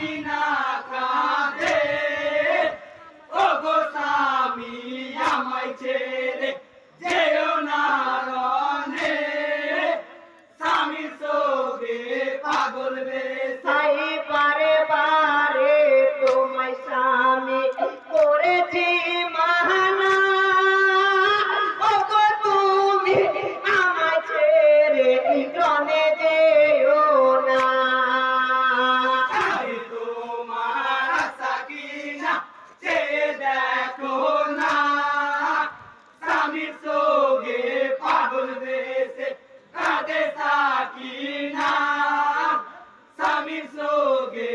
সাকিনা কাঁদে ও গো স্বামী আমায় ছেড়ে যেও না রনে স্বামী সোগে পাগল বেশে বারে বারে তোমায় স্বামী করেছি মানা, ওগো তুমি আমায় ছেড়ে রনে যেও না। আরে তোমার সাকিনা চেয়ে দেখো না স্বামী সোগে পাগল বেশে কাঁদে সাকিনা স্বামী সোগে